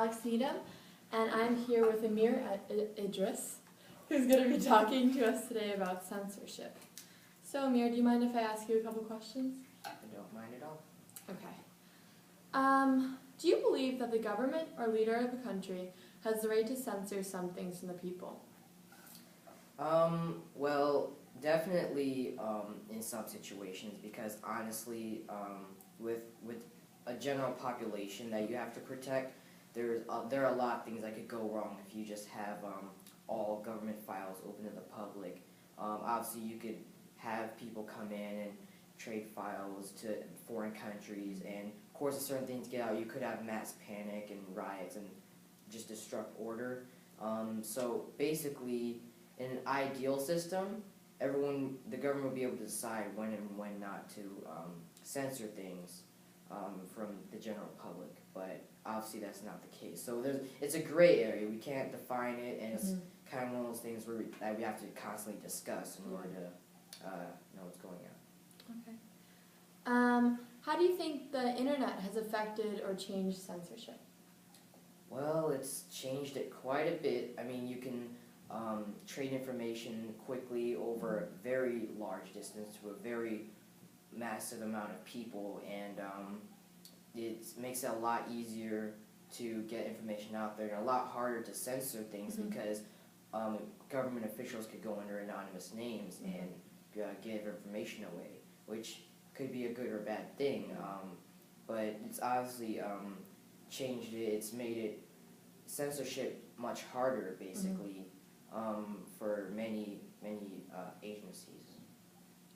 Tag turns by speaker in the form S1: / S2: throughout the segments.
S1: Alex Needham, and I'm here with Amir Idris, who's going to be talking to us today about censorship. So Amir, do you mind if I ask you a couple questions?
S2: I don't mind at all.
S1: Okay. Do you believe that the government or leader of a country has the right to censor some things from the people?
S2: Well, definitely in some situations, because honestly, with a general population that you have to protect, there are a lot of things that could go wrong if you just have all government files open to the public. Obviously, you could have people come in and trade files to foreign countries, and of course, if certain things get out, you could have mass panic and riots and just disrupt order. So basically, in an ideal system, the government would be able to decide when and when not to censor things from the general public, but obviously that's not the case. So it's a gray area. We can't define it, and it's kind of one of those things that we have to constantly discuss in order to know what's going on.
S1: Okay. How do you think the internet has affected or changed censorship?
S2: Well, it's changed it quite a bit. I mean, you can trade information quickly over a very large distance to a very massive amount of people, and it makes it a lot easier to get information out there and a lot harder to censor things because government officials could go under anonymous names and give information away, which could be a good or bad thing, but it's obviously changed it. It's made it censorship much harder, basically, for many agencies.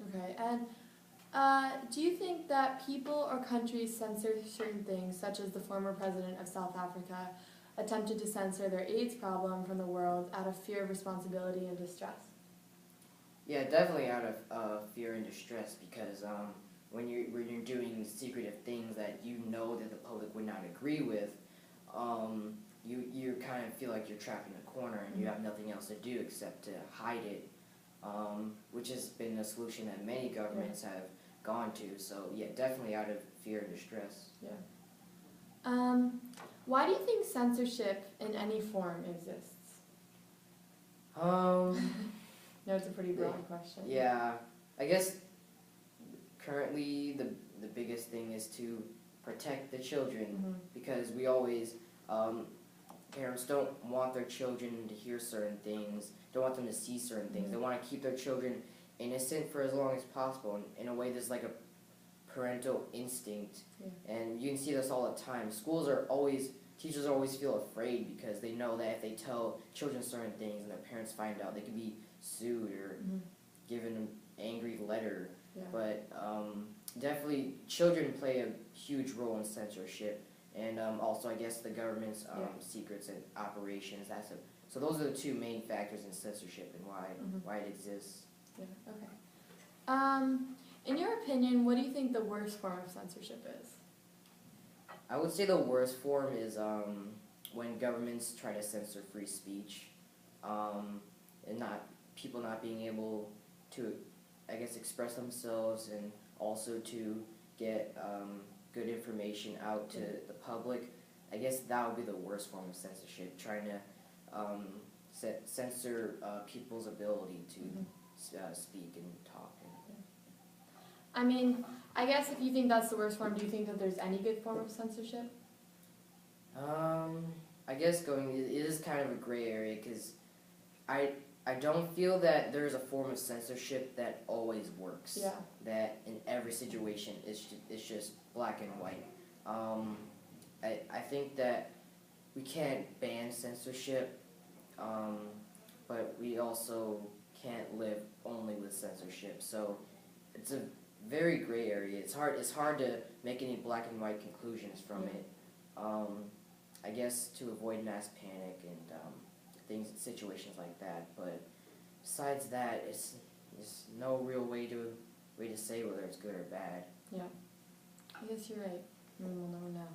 S1: Okay, and do you think that people or countries censor certain things, such as the former president of South Africa attempted to censor their AIDS problem from the world out of fear of responsibility and distress?
S2: Yeah, definitely out of fear and distress, because when you're doing secretive things that you know that the public would not agree with, you kind of feel like you're trapped in a corner and you have nothing else to do except to hide it, which has been a solution that many governments have gone to. So yeah, definitely out of fear and distress.
S1: Yeah. Why do you think censorship in any form exists? No, it's a pretty broad question.
S2: Yeah, I guess currently the biggest thing is to protect the children, because we always, parents don't want their children to hear certain things, don't want them to see certain things. They want to keep their children innocent for as long as possible. And in a way, there's like a parental instinct, and you can see this all the time. Teachers always feel afraid because they know that if they tell children certain things and their parents find out, they could be sued or given an angry letter. But definitely children play a huge role in censorship, and also I guess the government's secrets and operations. So those are the two main factors in censorship and why it exists.
S1: Yeah. Okay. In your opinion, what do you think the worst form of censorship is?
S2: I would say the worst form is when governments try to censor free speech, and people not being able to, I guess, express themselves, and also to get good information out to the public. I guess that would be the worst form of censorship, trying to censor people's ability to speak and talk.
S1: I mean, I guess if you think that's the worst form, do you think that there's any good form of censorship?
S2: I guess it is kind of a gray area, because I don't feel that there's a form of censorship that always works.
S1: Yeah.
S2: That in every situation it's just black and white. I think that we can't ban censorship, but we also can't live only with censorship. So it's a very gray area. It's hard to make any black and white conclusions from it. I guess to avoid mass panic and situations like that. But besides that, it's no real way to say whether it's good or bad.
S1: Yeah, I guess you're right. We'll never know.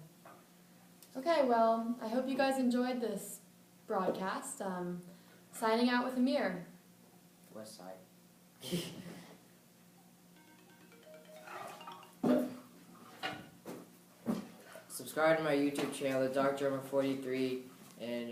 S1: Okay, well, I hope you guys enjoyed this broadcast. Signing out with Amir.
S2: West Side. subscribe to my YouTube channel, The Dark German 43, and